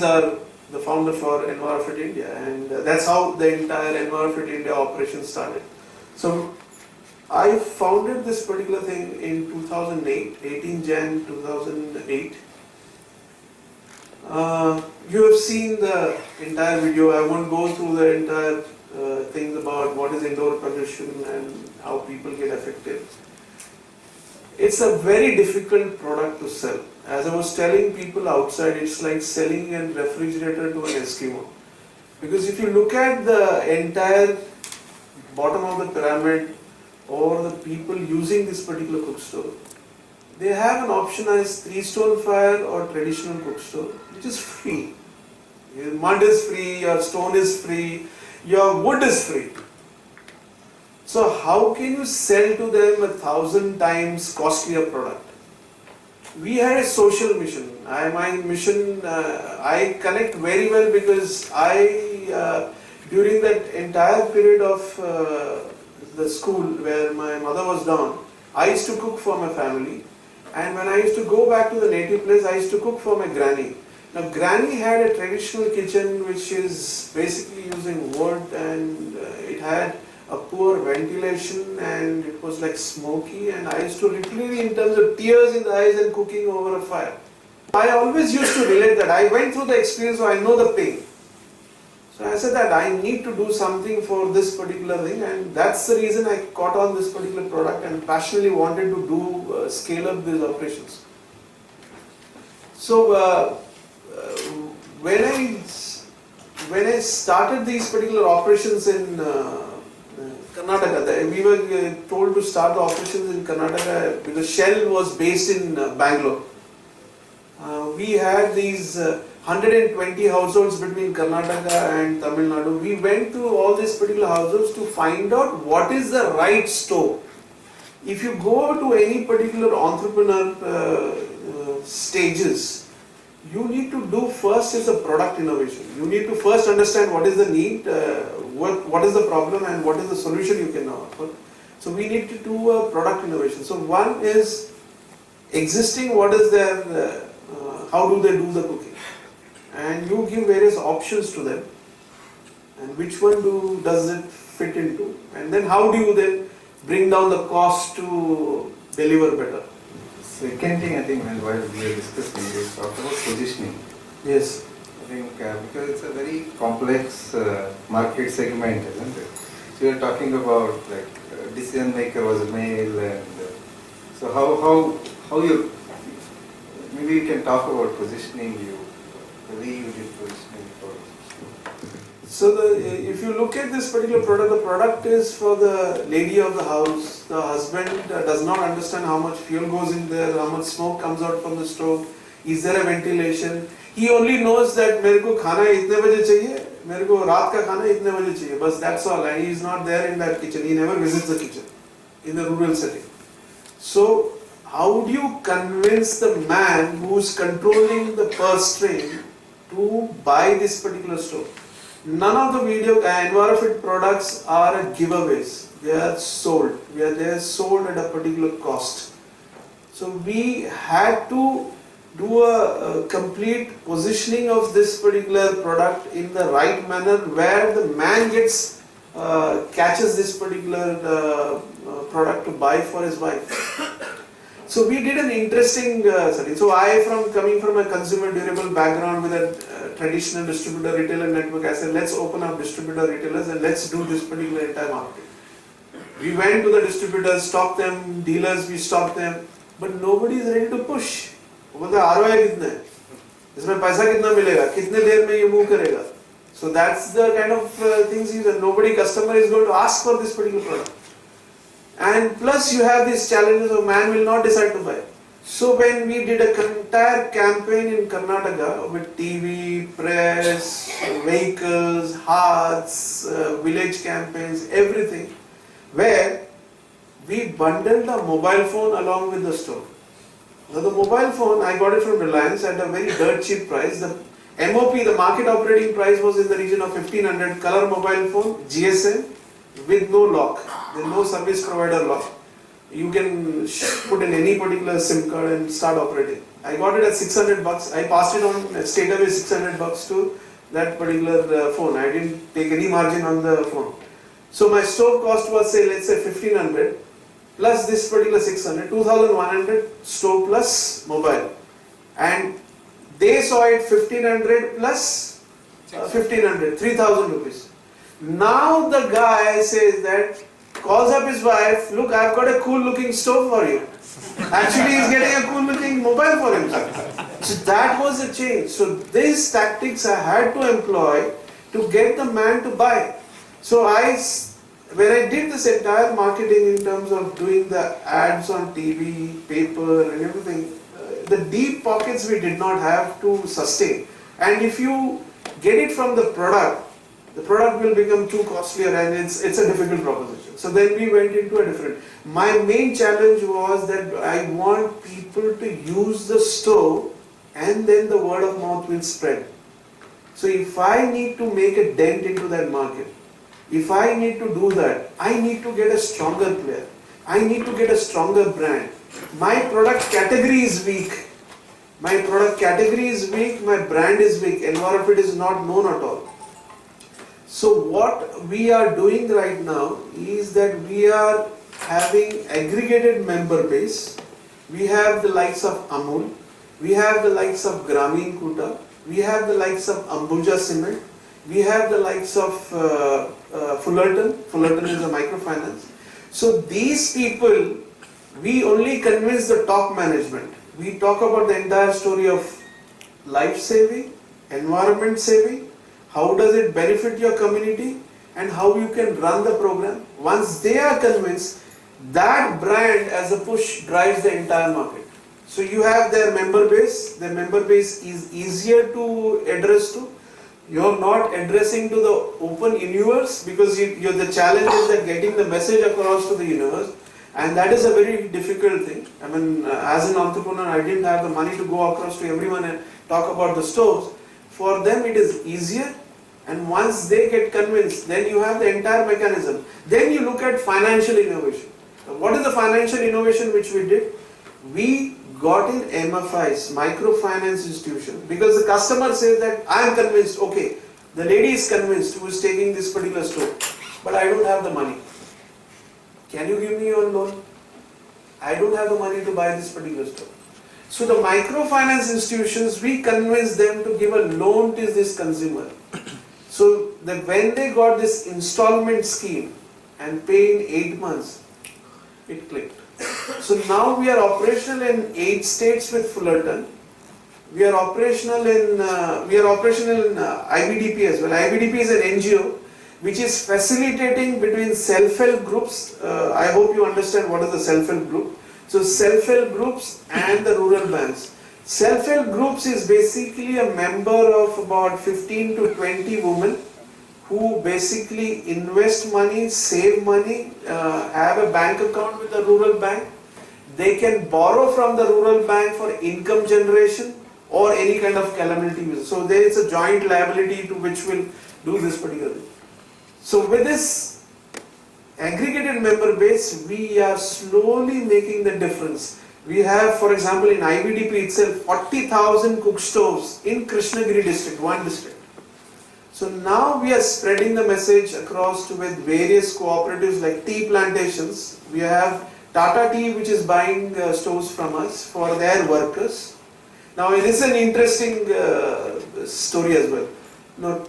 are the founder for Envirofit India, and that's how the entire Envirofit India operation started. So I founded this particular thing in 2008, 18 Jan 2008. You have seen the entire video. I won't go through the entire things about what is indoor pollution and how people get affected. It's a very difficult product to sell. As I was telling people outside, it's like selling a refrigerator to an Eskimo. Because if you look at the entire bottom of the pyramid or the people using this particular cook stove, they have an option as 3-stone fire or traditional cook stove, which is free. Your mud is free, your stone is free, your wood is free. So how can you sell to them 1,000 times costlier product? We had a social mission. My mission, I connect very well because during that entire period of the school where my mother was down, I used to cook for my family. And when I used to go back to the native place, I used to cook for my granny. Now granny had a traditional kitchen which is basically using wood, and it had a poor ventilation and it was like smoky, and I used to literally, in terms of tears in the eyes and cooking over a fire. I always used to relate that. I went through the experience, so I know the pain. So I said that I need to do something for this particular thing, and that's the reason I caught on this particular product and passionately wanted to do scale up these operations. So when I started these particular operations in Karnataka, we were told to start the operations in Karnataka because Shell was based in Bangalore. We had these 120 households between Karnataka and Tamil Nadu. We went to all these particular households to find out what is the right stove. If you go to any particular entrepreneur stages, you need to do first is a product innovation. You need to first understand what is the need, what is the problem, and what is the solution you can offer. So we need to do a product innovation. So one is existing, what is their, how do they do the cooking? And you give various options to them, and which one does it fit into, and then how do you then bring down the cost to deliver better. Second thing, I think, while we are discussing is talk about positioning. Yes. I think because it's a very complex market segment, isn't it? So you are talking about like decision maker was a male, and so how you, maybe you can talk about positioning, the way you did positioning for. So if you look at this particular product, the product is for the lady of the house. The husband does not understand how much fuel goes in there, how much smoke comes out from the stove, is there a ventilation. He only knows that मेरे को खाना इतने बजे चाहिए, मेरे को रात का खाना इतने बजे चाहिए, बस that's all, and he is not there in that kitchen. He never visits the kitchen in the rural setting. So how do you convince the man who is controlling the purse string to buy this particular stove? None of the Envirofit products are giveaways. They are sold. They are sold at a particular cost. So we had to do a complete positioning of this particular product in the right manner, where the man gets catches this particular product to buy for his wife. So we did an interesting study. So coming from a consumer durable background with a traditional distributor retailer network, I said let's open up distributor retailers and let's do this particular entire market. We went to the distributors, stocked them, dealers, we stocked them, but nobody is ready to push. वो बोलते ROI कितना है, इसमें पैसा कितना मिलेगा, कितने देर में ये move करेगा. So that's the kind of things nobody customer is going to ask for this particular product. And plus you have these challenges of man will not decide to buy. So when we did an entire campaign in Karnataka with TV, press, vehicles, hearts, village campaigns, everything, where we bundled a mobile phone along with the stove. Now the mobile phone, I got it from Reliance at a very dirt cheap price. The MOP, the market operating price, was in the region of 1500. Color mobile phone, GSM, with no lock. There is no service provider lock. You can put in any particular SIM card and start operating. I got it at 600 bucks. I passed it on straight away 600 bucks to that particular phone. I didn't take any margin on the phone. So my stove cost was, say, let's say 1500 plus this particular 600, 2100 stove plus mobile. And they saw it 1500 plus 1500, 3000 rupees. Now the guy says that, calls up his wife, look, I've got a cool looking stove for you. Actually, he's getting a cool looking mobile for himself. So that was a change. So these tactics I had to employ to get the man to buy. So when I did this entire marketing in terms of doing the ads on TV, paper and everything, the deep pockets we did not have to sustain. And if you get it from the product will become too costlier and it's a difficult proposition. So then we went into a different. My main challenge was that I want people to use the stove and then the word of mouth will spread. So if I need to make a dent into that market, if I need to do that, I need to get a stronger player. I need to get a stronger brand. My product category is weak. My product category is weak, my brand is weak, Envirofit is not known at all. So what we are doing right now is that we are having aggregated member base. We have the likes of Amul, we have the likes of Grameen Kuta, we have the likes of Ambuja Cement, we have the likes of Fullerton. Fullerton is a microfinance. So these people, we only convince the top management. We talk about the entire story of life saving, environment saving, how does it benefit your community and how you can run the program. Once they are convinced, that brand as a push drives the entire market. So you have their member base is easier to address to. You're not addressing to the open universe because the challenge is that getting the message across to the universe. And that is a very difficult thing. I mean, as an entrepreneur, I didn't have the money to go across to everyone and talk about the stoves. For them, it is easier. And once they get convinced, then you have the entire mechanism. Then you look at financial innovation. What is the financial innovation which we did? We got in MFIs, microfinance institution, because the customer says that I am convinced, okay, the lady is convinced who is taking this particular stove, but I don't have the money. Can you give me your loan? I don't have the money to buy this particular stove. So the microfinance institutions, we convince them to give a loan to this consumer. So that when they got this installment scheme and pay in 8 months, it clicked. So now we are operational in 8 states with Fullerton. We are operational in IBDP as well. IBDP is an NGO which is facilitating between self-help groups. I hope you understand what is the self-help group. So self-help groups and the rural banks. Self-help groups is basically a member of about 15 to 20 women who basically invest money, save money, have a bank account with the rural bank. They can borrow from the rural bank for income generation or any kind of calamity. So there is a joint liability to which will do this particular thing. So with this aggregated member base, we are slowly making the difference. We have, for example, in IBDP itself, 40,000 cook stoves in Krishnagiri district, one district. So now we are spreading the message across to with various cooperatives like tea plantations. We have Tata Tea which is buying stoves from us for their workers. Now it is an interesting story as well. Now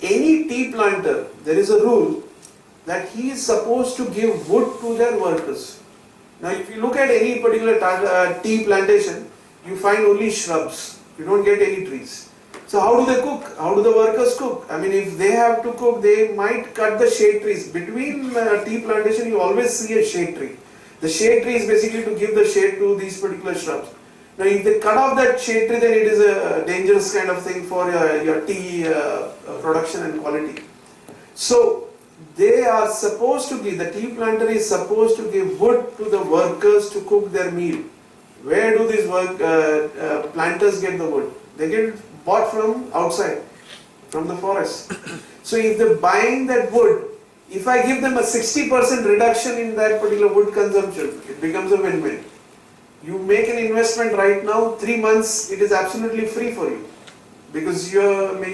any tea planter, there is a rule that he is supposed to give wood to their workers. Now if you look at any particular tea plantation, you find only shrubs, you don't get any trees. So how do they cook? How do the workers cook? I mean, if they have to cook, they might cut the shade trees. Between tea plantation, you always see a shade tree. The shade tree is basically to give the shade to these particular shrubs. Now if they cut off that shade tree, then it is a dangerous kind of thing for your tea production and quality. So they are supposed to give, the tea planter is supposed to give wood to the workers to cook their meal. Where do these planters get the wood? They get bought from outside, from the forest. So if they're buying that wood, if I give them a 60% reduction in that particular wood consumption, it becomes a win-win. You make an investment right now, 3 months it is absolutely free for you because you're making